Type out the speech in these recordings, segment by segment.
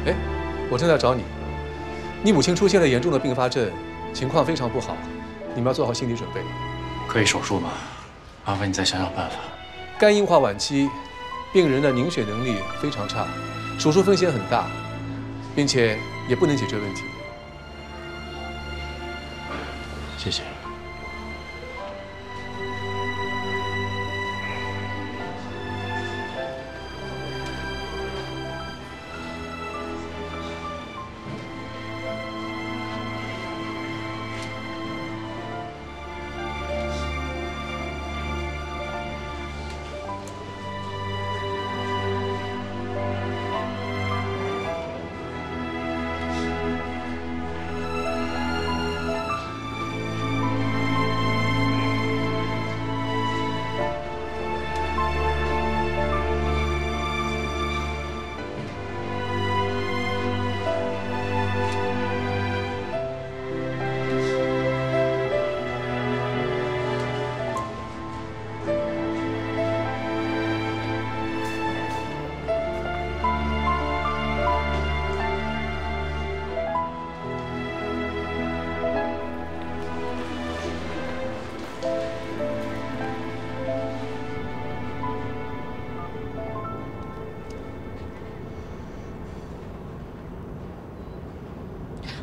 哎，我正在找你。你母亲出现了严重的并发症，情况非常不好，你们要做好心理准备。可以手术吗？麻烦你再想想办法。肝硬化晚期，病人的凝血能力非常差，手术风险很大，并且也不能解决问题。谢谢。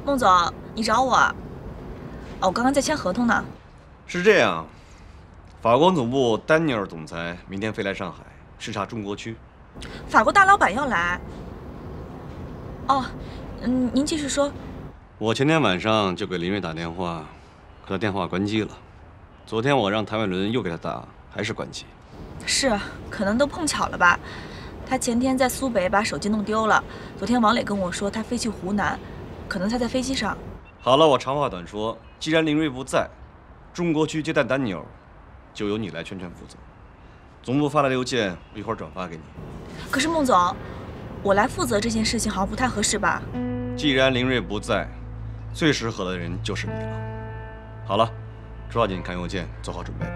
孟总，你找我？哦，我刚刚在签合同呢。是这样，法光总部丹尼尔总裁明天飞来上海视察中国区。法国大老板要来。哦，您继续说。我前天晚上就给林睿打电话，可他电话关机了。昨天我让谭伟伦又给他打，还是关机。是，可能都碰巧了吧。他前天在苏北把手机弄丢了，昨天王磊跟我说他飞去湖南。可能他在飞机上。好了，我长话短说，既然林睿不在，中国区接待丹尼尔，就由你来全权负责。总部发来的邮件，我一会儿转发给你。可是孟总，我来负责这件事情好像不太合适吧？既然林睿不在，最适合的人就是你了。好了，抓紧看邮件，做好准备吧。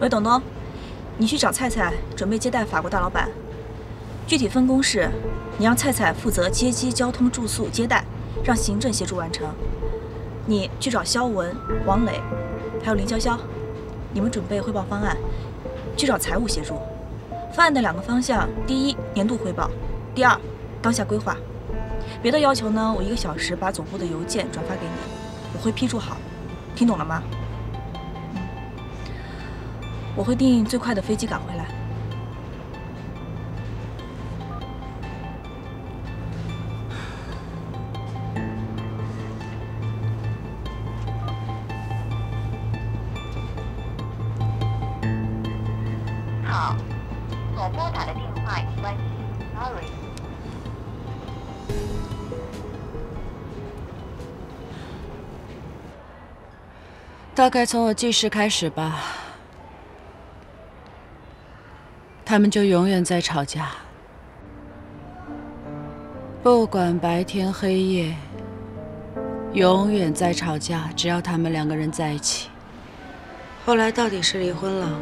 喂，董东，你去找菜菜，准备接待法国大老板。具体分工是，你让菜菜负责接机、交通、住宿、接待，让行政协助完成。你去找肖文、王磊，还有林潇潇，你们准备汇报方案。去找财务协助。方案的2个方向：第一，年度汇报；第二，当下规划。别的要求呢，我1个小时把总部的邮件转发给你，我会批注好。听懂了吗？我会订最快的飞机赶回来。好，所拨打的电话已关机 ，sorry。大概从我记事开始吧。他们就永远在吵架，不管白天黑夜，永远在吵架。只要他们2个人在一起，后来到底是离婚了，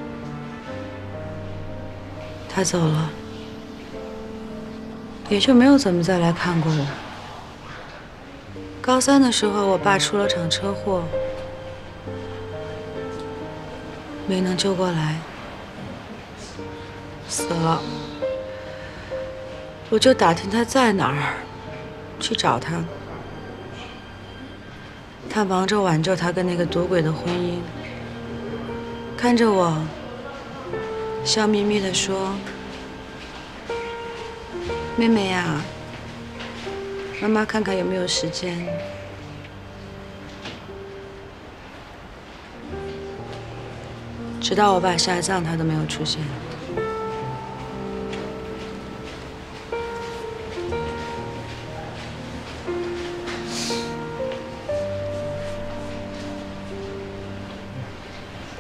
他走了，也就没有怎么再来看过我。高3的时候，我爸出了场车祸，没能救过来。死了，我就打听他在哪儿，去找他。他忙着挽救他跟那个赌鬼的婚姻，看着我，笑眯眯地说：“妹妹呀，妈妈看看有没有时间。”直到我爸下葬，他都没有出现。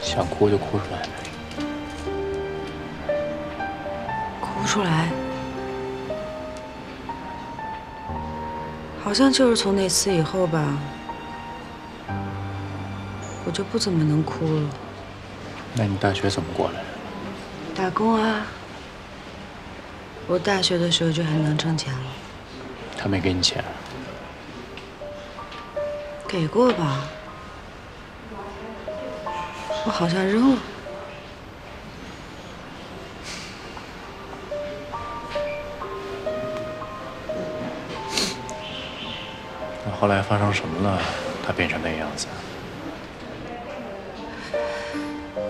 想哭就哭出来呗。哭出来？好像就是从那次以后吧，我就不怎么能哭了。那你大学怎么过来的？打工啊。我大学的时候就很能挣钱了。他没给你钱？给过吧。我好像扔了。那后来发生什么了？他变成那样子？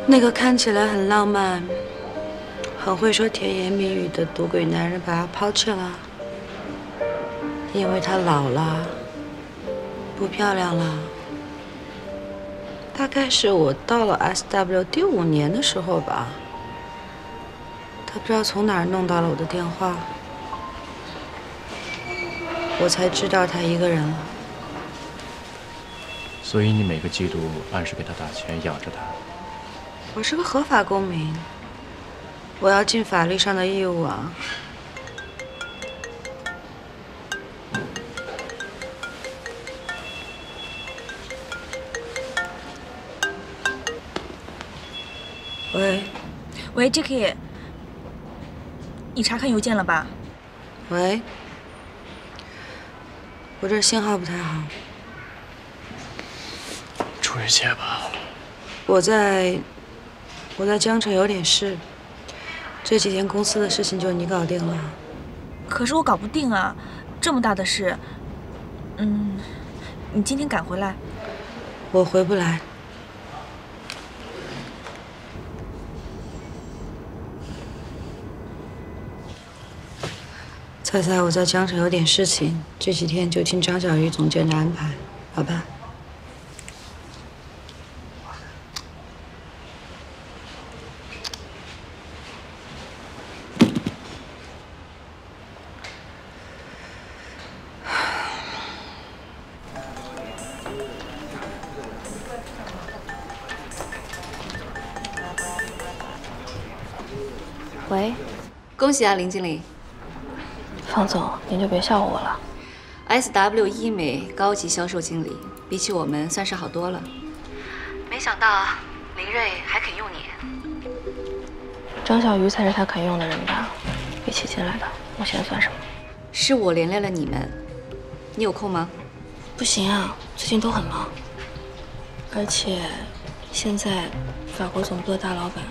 那个看起来很浪漫、很会说甜言蜜语的赌鬼男人把她抛弃了，因为她老了，不漂亮了。大概是我到了 SW 第5年的时候吧，他不知道从哪儿弄到了我的电话，我才知道他一个人了。所以你每个季度按时给他打钱养着他。我是个合法公民，我要尽法律上的义务啊。喂 ，Jackie， 你查看邮件了吧？喂，我这信号不太好。出去接吧。我在江城有点事，这几天公司的事情就你搞定了。可是我搞不定啊，这么大的事。你今天赶回来？我回不来。菜菜，我在江城有点事情，这几天就听张小鱼总监的安排，好吧？喂，恭喜啊，林经理。方总，您就别笑话我了。SW 医美高级销售经理，比起我们算是好多了。没想到林睿还肯用你。张小鱼才是他肯用的人吧？一起进来的，我现在算什么？是我连累了你们，你有空吗？不行啊，最近都很忙。而且，现在法国总部的大老板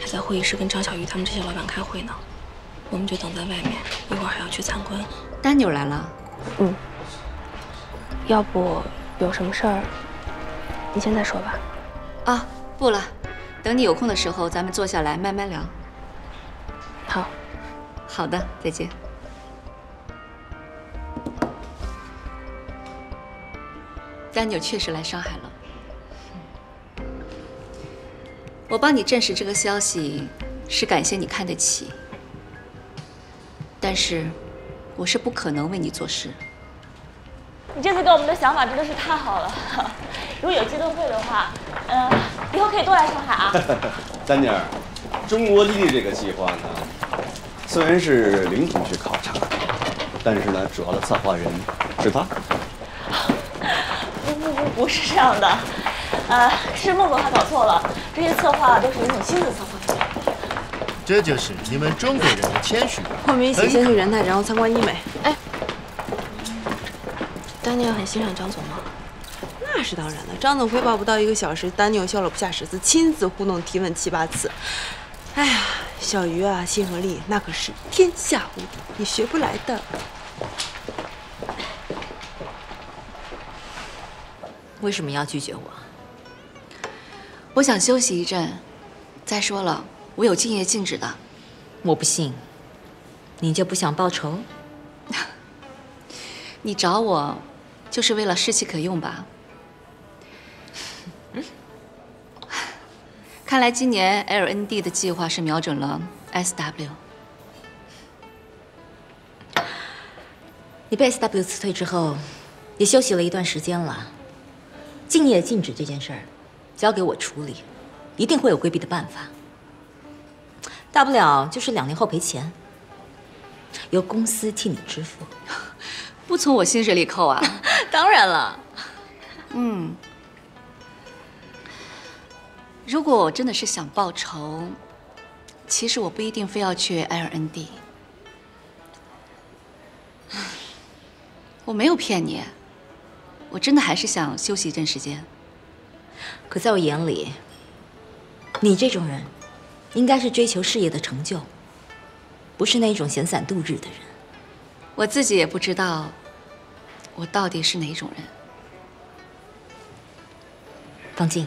还在会议室跟张小鱼他们这些老板开会呢。我们就等在外面，一会儿还要去参观。丹尼尔来了。要不有什么事儿，你现在说吧。啊，不了，等你有空的时候，咱们坐下来慢慢聊。好。好的，再见。丹尼尔确实来上海了。我帮你证实这个消息，是感谢你看得起。但是，我是不可能为你做事。你这次给我们的想法真的是太好了。如果有机会的话，以后可以多来上海啊。丹尼尔，中国丽丽这个计划呢，虽然是林同学考察，但是呢，主要的策划人是他。不是这样的，是孟总他搞错了，这些策划都是林总亲自策划的。这就是你们中国人的谦虚。我们一起先去仁泰，然后参观医美。哎，丹尼尔很欣赏张总吗？那是当然的，张总汇报不到1个小时，丹尼尔笑了不下10次，亲自互动提问7、8次。哎呀，小鱼啊，亲和力那可是天下无敌，你学不来的。为什么要拒绝我？我想休息一阵。再说了，我有敬业禁止的。我不信，你就不想报仇？你找我，就是为了士气可用吧？看来今年 LND 的计划是瞄准了 SW。你被 SW 辞退之后，也休息了一段时间了。敬业禁止这件事儿，交给我处理，一定会有规避的办法。大不了就是2年后赔钱，由公司替你支付。不从我薪水里扣啊？当然了。如果我真的是想报仇，其实我不一定非要去 LND。我没有骗你，我真的还是想休息一阵时间。可在我眼里，你这种人，应该是追求事业的成就，不是那种闲散度日的人。我自己也不知道，我到底是哪种人。方静，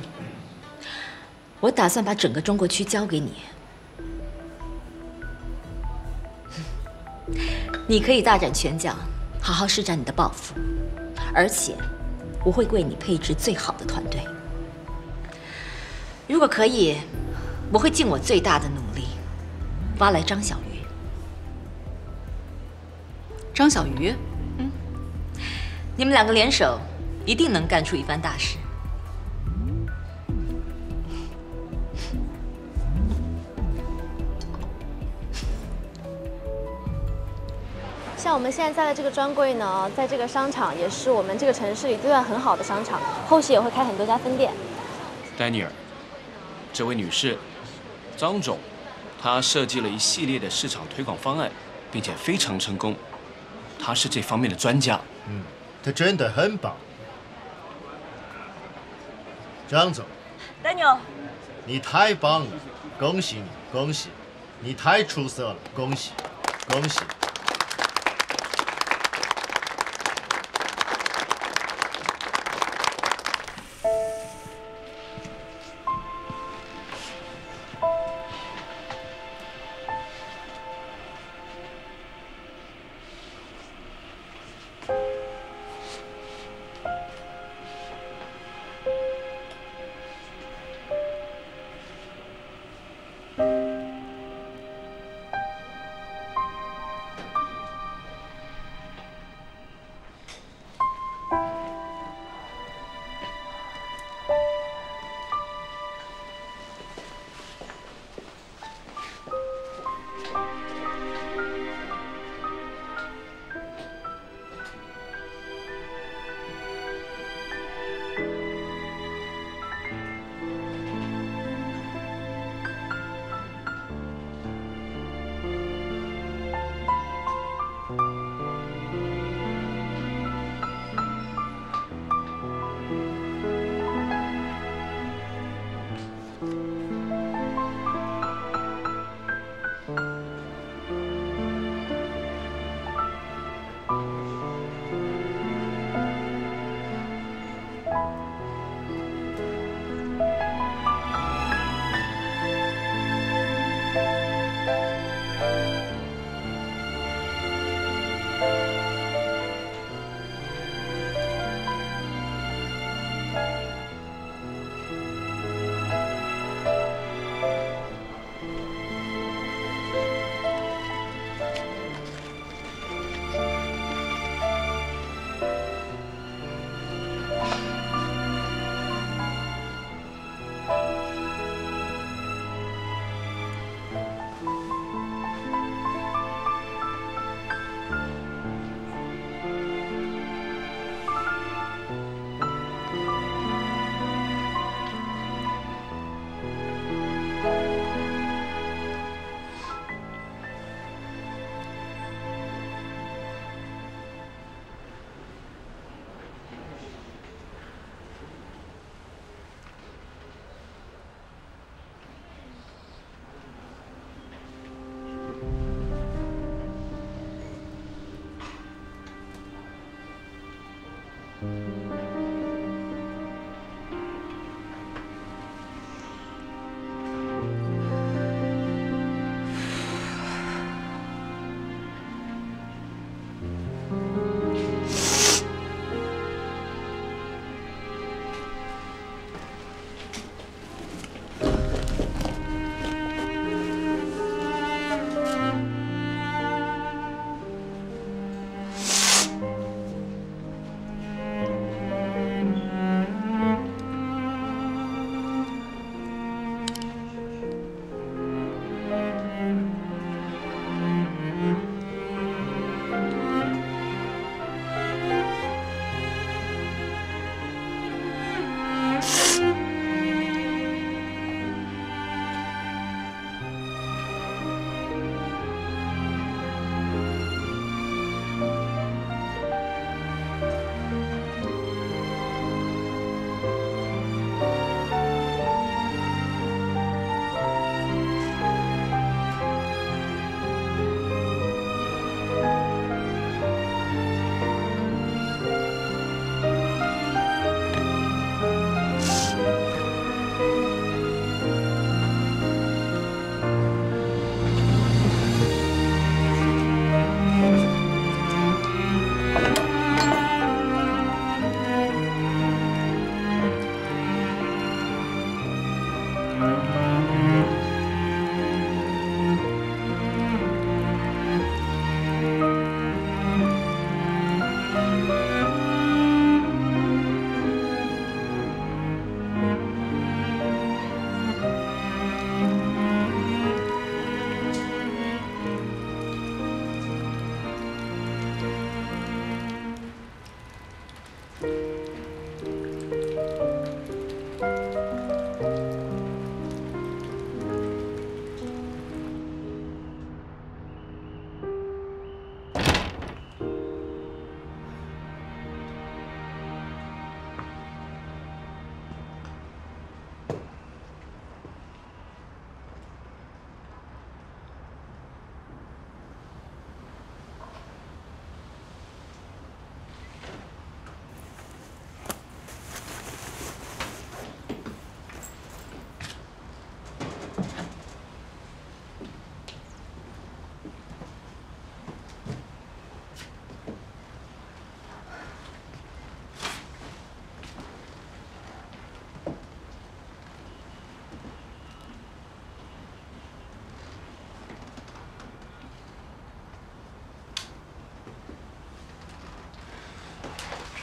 我打算把整个中国区交给你，你可以大展拳脚，好好施展你的抱负，而且我会为你配置最好的团队。如果可以，我会尽我最大的努力挖来张小鱼。张小鱼，你们两个联手，一定能干出一番大事。像我们现在在的这个专柜呢，在这个商场也是我们这个城市里对外很好的商场，后续也会开很多家分店。丹尼尔，这位女士，张总，他设计了一系列的市场推广方案，并且非常成功，他是这方面的专家。他真的很棒。张总，丹牛，你太棒了，恭喜你，恭喜！你太出色了，恭喜，恭喜！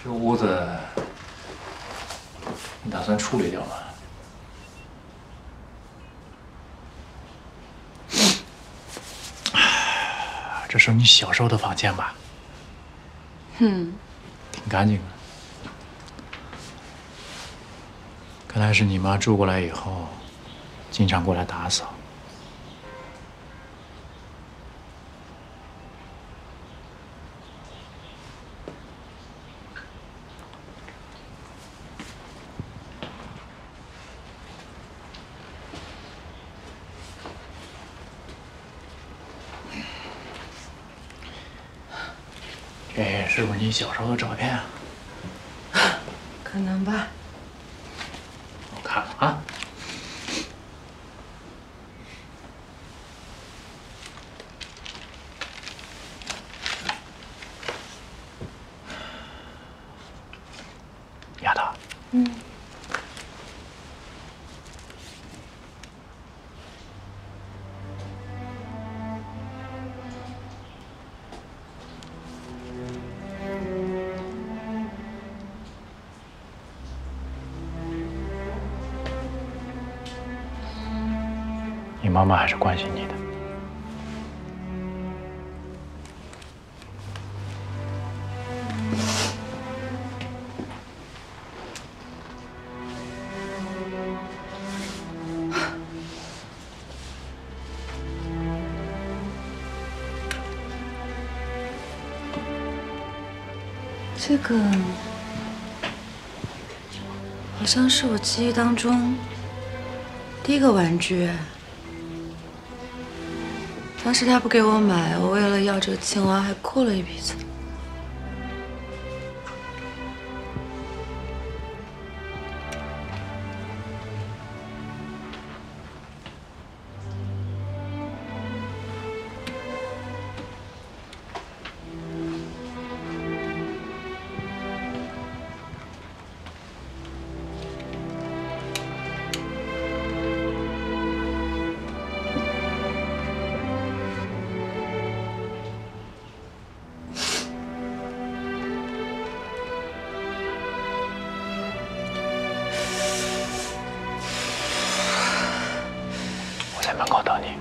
这屋子你打算处理掉吗？这是你小时候的房间吧？挺干净的。看来是你妈住过来以后，经常过来打扫。这是不是你小时候的照片啊？可能吧。我看看啊。丫头。你妈妈还是关心你的。这个好像是我记忆当中第一个玩具。当时他不给我买，我为了要这个青蛙还哭了一鼻子。在门口等你。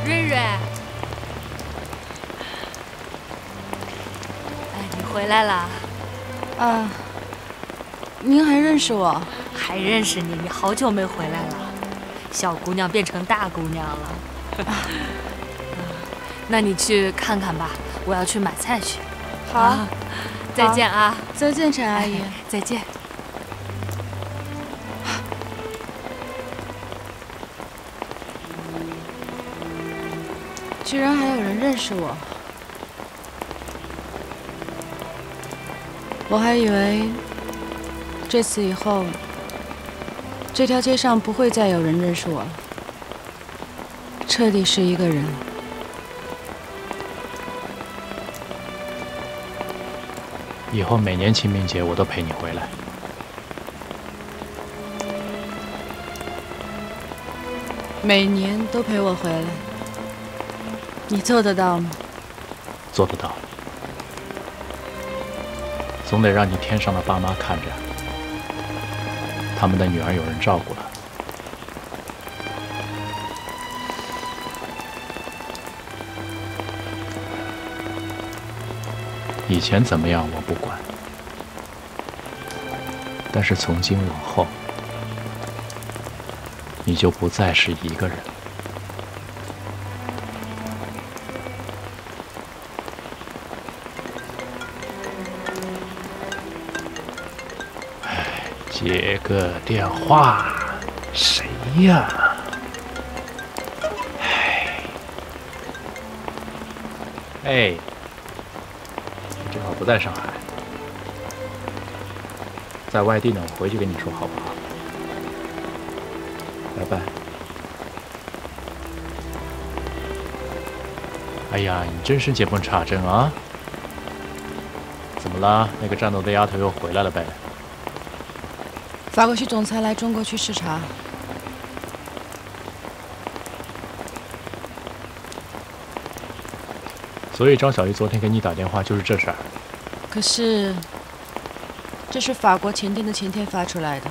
瑞瑞，哎，你回来了。啊，您还认识我？还认识你？你好久没回来了，小姑娘变成大姑娘了。那你去看看吧，我要去买菜去。好，再见啊！再见，陈阿姨。再见。居然还有人认识我，我还以为这次以后，这条街上不会再有人认识我了，彻底是一个人。以后每年清明节我都陪你回来。每年都陪我回来。你做得到吗？做得到，总得让你天上的爸妈看着，他们的女儿有人照顾了。以前怎么样我不管，但是从今往后，你就不再是一个人。接个电话，谁呀？哎，你这会儿不在上海，在外地呢，我回去跟你说好不好？拜拜。哎呀，你真是见缝插针啊！怎么啦？那个战斗的丫头又回来了呗？法国区总裁来中国区视察。所以张小玉昨天给你打电话就是这事儿。可是，这是法国前天的前天发出来的，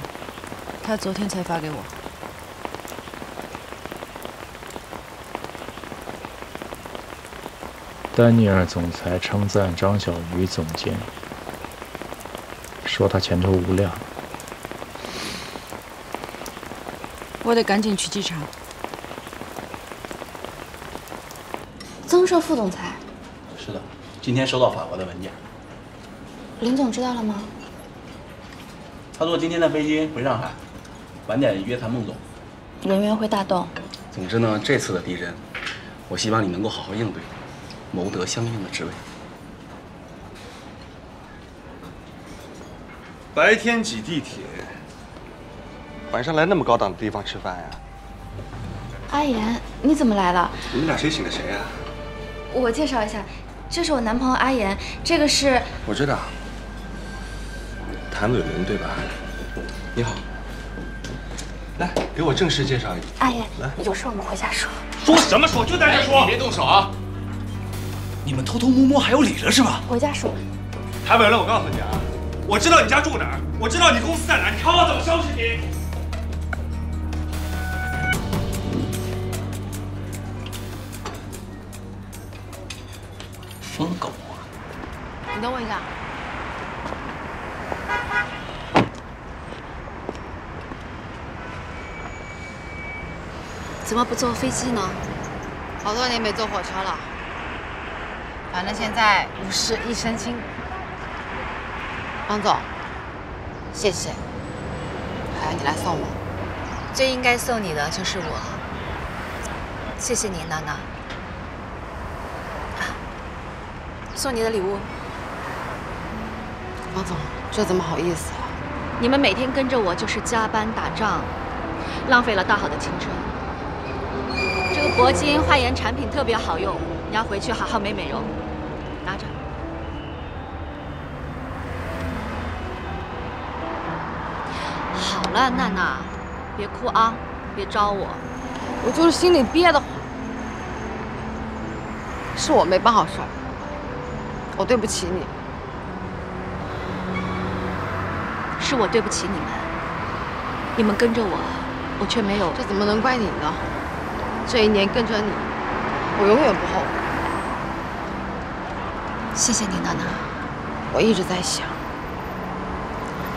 他昨天才发给我。丹尼尔总裁称赞张小鱼总监，说他前途无量。我得赶紧去机场。曾社副总裁。是的，今天收到法国的文件。林总知道了吗？他坐今天的飞机回上海，晚点约谈孟总。人员会大动。总之呢，这次的敌人，我希望你能够好好应对，谋得相应的职位。白天挤地铁，晚上来那么高档的地方吃饭呀？阿言，你怎么来了？你们俩谁请的谁呀？我介绍一下，这是我男朋友阿言，这个是……我知道，谭伟伦对吧？你好，来给我正式介绍一下。阿言，来，有事我们回家说。说什么说？就在这说。你别动手啊！你们偷偷摸摸还有理了是吧？回家说。谭伟伦，我告诉你啊，我知道你家住哪儿，我知道你公司在哪儿，你看我怎么收拾你！疯狗啊！你等我一下。怎么不坐飞机呢？好多年没坐火车了，反正现在无事一身轻。王总，谢谢，还要你来送我。最应该送你的就是我。谢谢你，娜娜。送你的礼物。王总，这怎么好意思啊？你们每天跟着我就是加班打仗，浪费了大好的青春。这个铂金焕颜产品特别好用，你要回去好好美美容。拿着。好了，娜娜，别哭啊，别招我。我就是心里憋得慌，是我没办好事儿，我对不起你。是我对不起你们，你们跟着我，我却没有。这怎么能怪你呢？这一年跟着你，我永远不后悔。谢谢你，娜娜。我一直在想，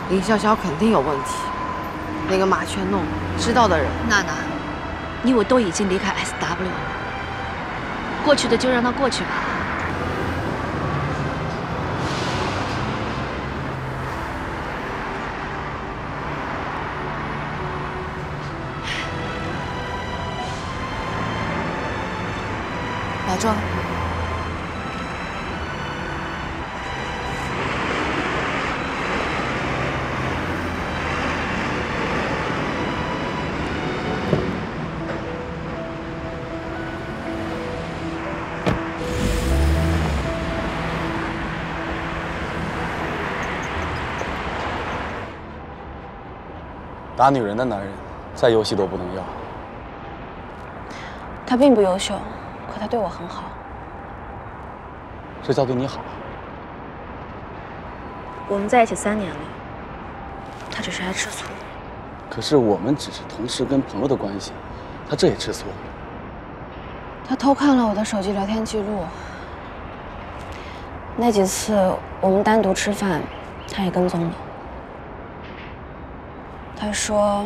林潇潇肯定有问题，那个马全弄知道的人。娜娜，你我都已经离开 SW 了，过去的就让它过去吧。保重。打女人的男人，再优秀都不能要。他并不优秀，可他对我很好。这叫对你好？我们在一起3年了，他只是爱吃醋。可是我们只是同事跟朋友的关系，他这也吃醋。他偷看了我的手机聊天记录，那几次我们单独吃饭，他也跟踪了。他说，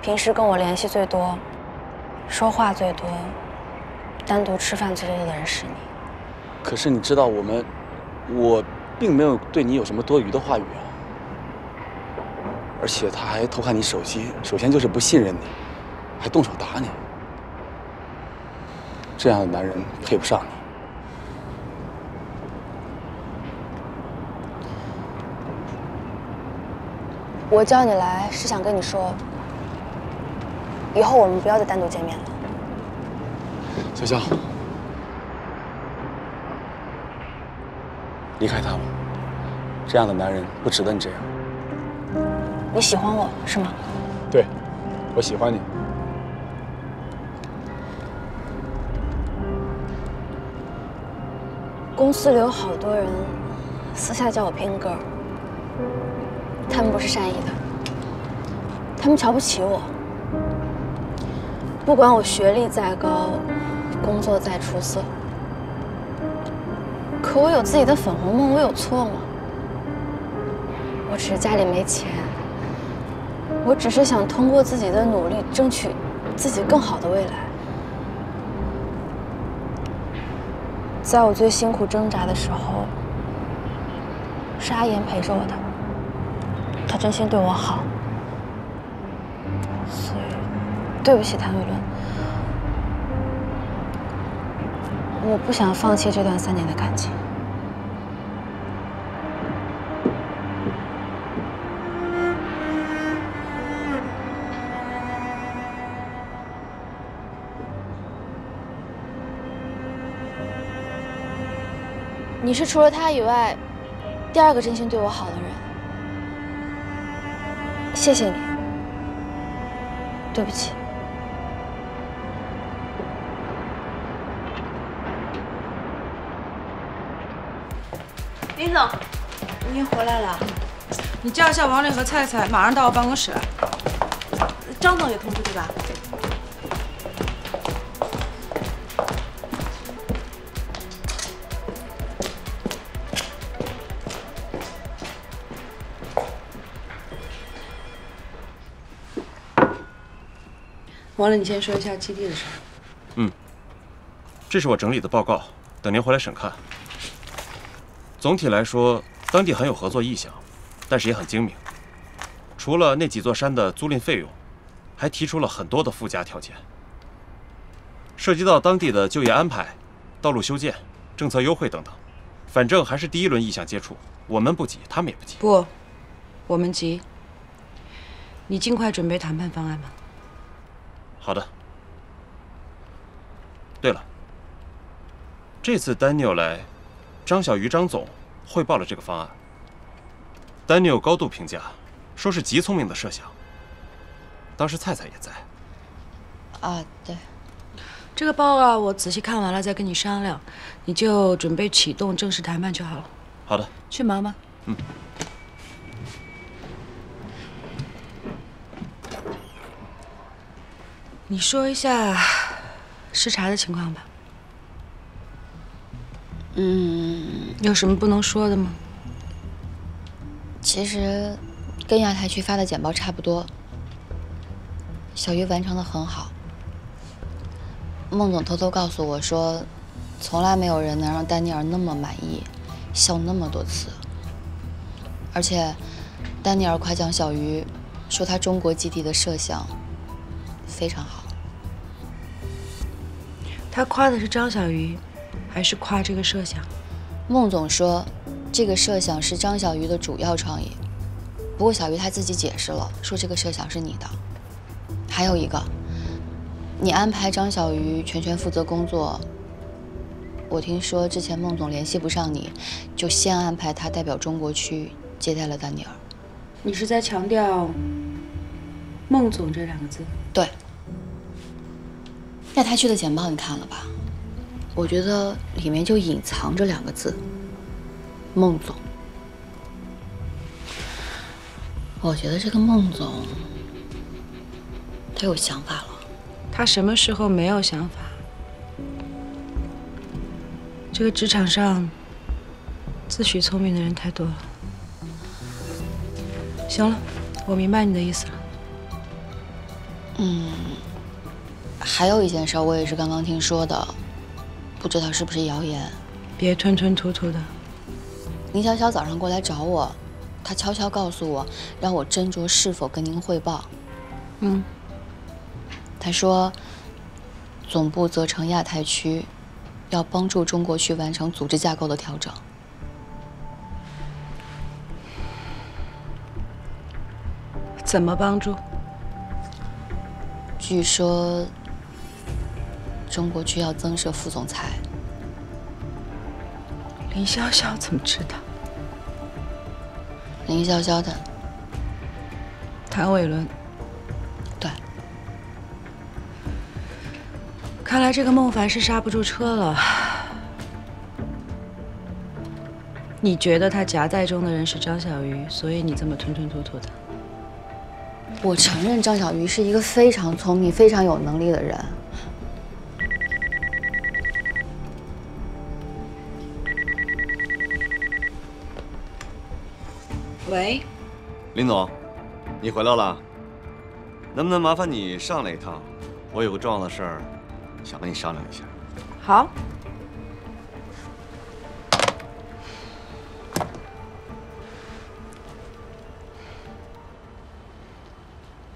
平时跟我联系最多、说话最多、单独吃饭最多的人是你。可是你知道我并没有对你有什么多余的话语啊。而且他还偷看你手机，首先就是不信任你，还动手打你。这样的男人配不上你。我叫你来是想跟你说，以后我们不要再单独见面了。潇潇，离开他吧，这样的男人不值得你这样。你喜欢我是吗？对，我喜欢你。公司里有好多人私下叫我平哥，他们不是善意的，他们瞧不起我。不管我学历再高，工作再出色，可我有自己的粉红梦，我有错吗？我只是家里没钱，我只是想通过自己的努力争取自己更好的未来。在我最辛苦挣扎的时候，是阿言陪着我的，他真心对我好，所以对不起谭伟伦，我不想放弃这段3年的感情。你是除了他以外第2个真心对我好的人，谢谢你，对不起。林总，你回来了，你叫一下王丽和菜菜，马上到我办公室来。张总也通知对吧？王丽，你先说一下基地的事。这是我整理的报告，等您回来审看。总体来说，当地很有合作意向，但是也很精明。除了那几座山的租赁费用，还提出了很多的附加条件，涉及到当地的就业安排、道路修建、政策优惠等等。反正还是第1轮意向接触，我们不急，他们也不急。不，我们急。你尽快准备谈判方案吧。好的。对了，这次 Daniel 来，张小鱼张总汇报了这个方案。Daniel 高度评价，说是极聪明的设想。当时菜菜也在。啊，对。这个报告我仔细看完了再跟你商量，你就准备启动正式谈判就好了。好的。去忙吧。你说一下视察的情况吧。有什么不能说的吗？其实跟亚太区发的简报差不多，小鱼完成的很好。孟总偷偷告诉我说，从来没有人能让丹尼尔那么满意，笑那么多次。而且，丹尼尔夸奖小鱼，说他中国基地的设想非常好。他夸的是张小鱼，还是夸这个设想？孟总说，这个设想是张小鱼的主要创意。不过小鱼他自己解释了，说这个设想是你的。还有一个，你安排张小鱼全权负责工作。我听说之前孟总联系不上你，就先安排他代表中国区接待了丹尼尔。你是在强调“孟总”这2个字？对。亚太区的简报你看了吧？我觉得里面就隐藏着2个字：孟总。我觉得这个孟总，他有想法了。他什么时候没有想法？这个职场上自诩聪明的人太多了。行了，我明白你的意思了。还有一件事，我也是刚刚听说的，不知道是不是谣言。别吞吞吐吐的。林小小早上过来找我，她悄悄告诉我，让我斟酌是否跟您汇报。她说，总部责成亚太区，要帮助中国区完成组织架构的调整。怎么帮助？据说中国区要增设副总裁。林潇潇怎么知道？林潇潇的。谭伟伦。对。看来这个孟凡是刹不住车了。你觉得他夹在中的人是张小鱼，所以你这么吞吞吐吐的。我承认张小鱼是一个非常聪明、非常有能力的人。喂，林总，你回来了，能不能麻烦你上来一趟？我有个重要的事儿，想跟你商量一下。好。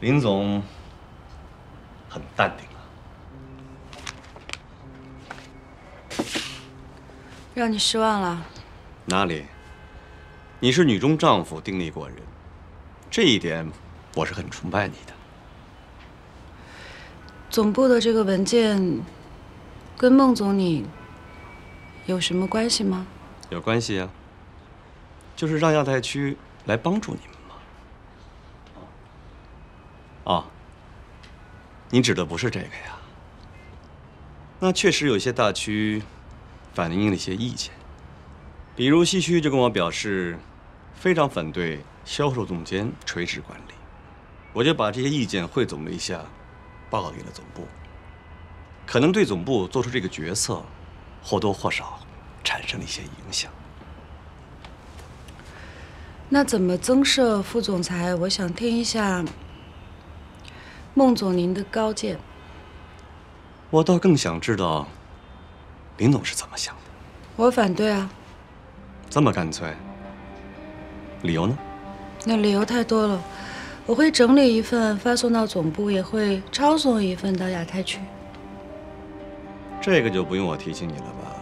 林总很淡定啊。让你失望了。哪里？你是女中丈夫，定力过人，这一点我是很崇拜你的。总部的这个文件跟孟总你有什么关系吗？有关系啊，就是让亚太区来帮助你们嘛。哦，你指的不是这个呀？那确实有一些大区反映了一些意见，比如西区就跟我表示，非常反对销售总监垂直管理。我就把这些意见汇总了一下，报告给了总部。可能对总部做出这个决策，或多或少产生了一些影响。那怎么增设副总裁？我想听一下孟总您的高见。我倒更想知道林总是怎么想的。我反对啊。这么干脆？理由呢？那理由太多了，我会整理一份发送到总部，也会抄送一份到亚太区。这个就不用我提醒你了吧？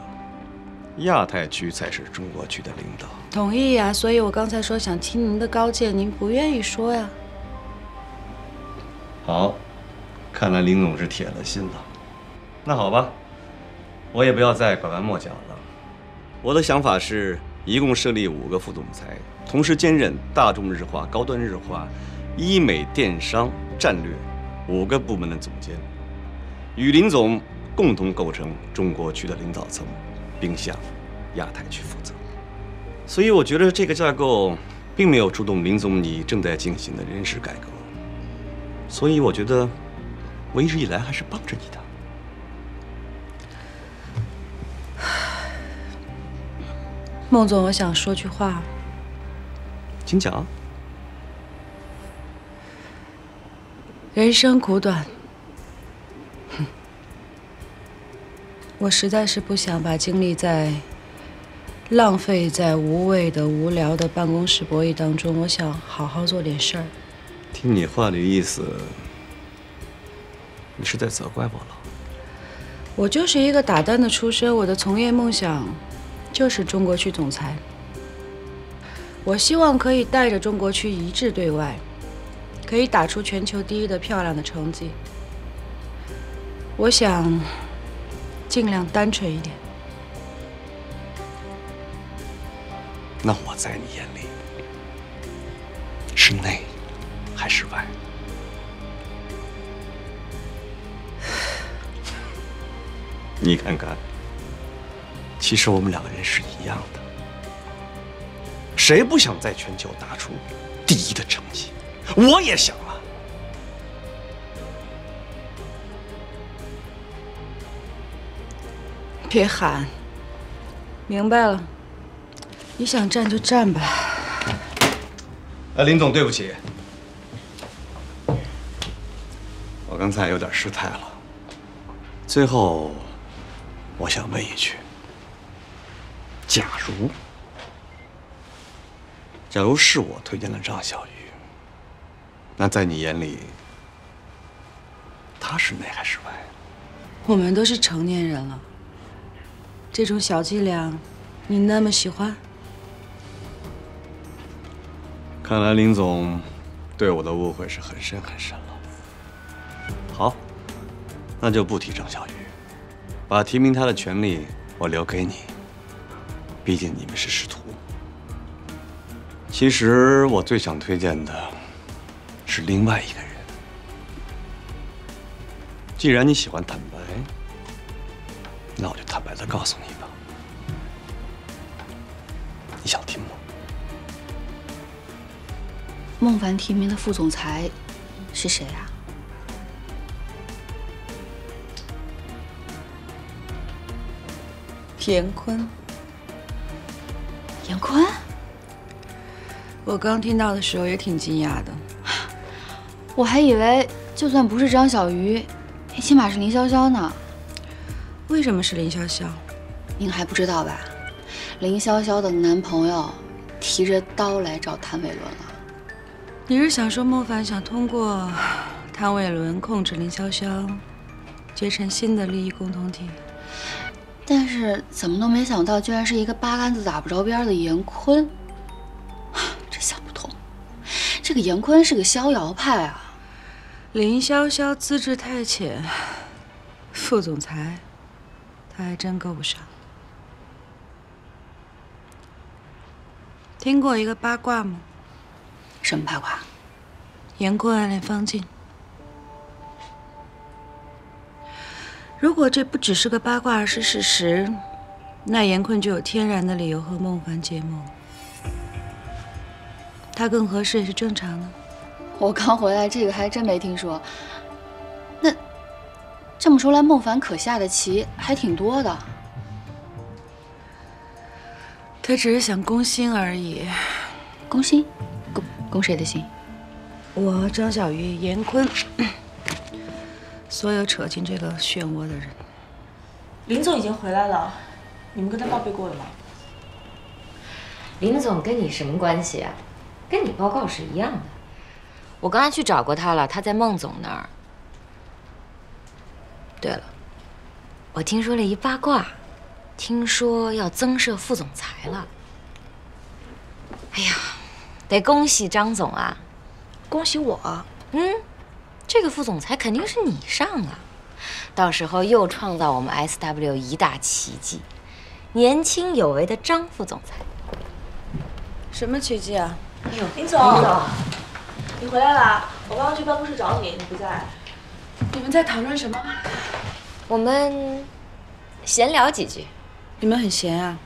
亚太区才是中国区的领导。同意呀，所以我刚才说想听您的高见，您不愿意说呀。好，看来林总是铁了心了。那好吧，我也不要再拐弯抹角了。我的想法是，一共设立5个副总裁，同时兼任大众日化、高端日化、医美、电商、战略5个部门的总监，与林总共同构成中国区的领导层，并向亚太区负责。所以我觉得这个架构并没有触动林总你正在进行的人事改革，所以我觉得我一直以来还是帮着你的。孟总，我想说句话。请讲。人生苦短，我实在是不想把精力浪费在无谓的、无聊的办公室博弈当中。我想好好做点事儿。听你话的意思，你是在责怪我了？我就是一个打单的出身，我的从业梦想就是中国区总裁。我希望可以带着中国区一致对外，可以打出全球第1的漂亮的成绩。我想尽量单纯一点。那我在你眼里是内还是外？你看看，其实我们2个人是一样的。谁不想在全球打出第1的成绩？我也想啊。别喊，明白了。你想站就站吧。林总，对不起，我刚才有点失态了。最后，我想问一句：假如是我推荐了张小鱼，那在你眼里，他是内还是外？我们都是成年人了，这种小伎俩，你那么喜欢？看来林总对我的误会是很深很深了。好，那就不提张小雨，把提名他的权利我留给你。毕竟你们是师徒。其实我最想推荐的是另外一个人。既然你喜欢坦白，那我就坦白地告诉你吧。你想听吗？孟凡提名的副总裁是谁啊？严坤。严坤？我刚听到的时候也挺惊讶的。我还以为就算不是张小鱼，也起码是林潇潇呢。为什么是林潇潇？您还不知道吧？林潇潇的男朋友提着刀来找谭伟伦了。你是想说孟凡想通过谭伟伦控制林潇潇，结成新的利益共同体？但是怎么都没想到，居然是一个八竿子打不着边的严坤，真想不通。这个严坤是个逍遥派啊。林潇潇资质太浅，副总裁他还真够不上。听过一个八卦吗？什么八卦？严坤暗恋方静。如果这不只是个八卦，而是事实，那严坤就有天然的理由和孟凡结盟。他更合适也是正常的。我刚回来，这个还真没听说。那这么说来，孟凡可下的棋还挺多的。他只是想攻心而已。攻心？攻谁的心？我、张小鱼、严坤，所有扯进这个漩涡的人。林总已经回来了，你们跟他报备过了吗？林总跟你什么关系啊？跟你报告是一样的。我刚才去找过他了，他在孟总那儿。对了，我听说了一八卦，听说要增设副总裁了。哎呀，得恭喜张总啊！恭喜我？这个副总裁肯定是你上啊，到时候又创造我们 SW 一大奇迹，年轻有为的张副总裁。什么奇迹啊？哎呦，林总，你回来啦！我刚刚去办公室找你，你不在。你们在讨论什么？我们闲聊几句。你们很闲啊？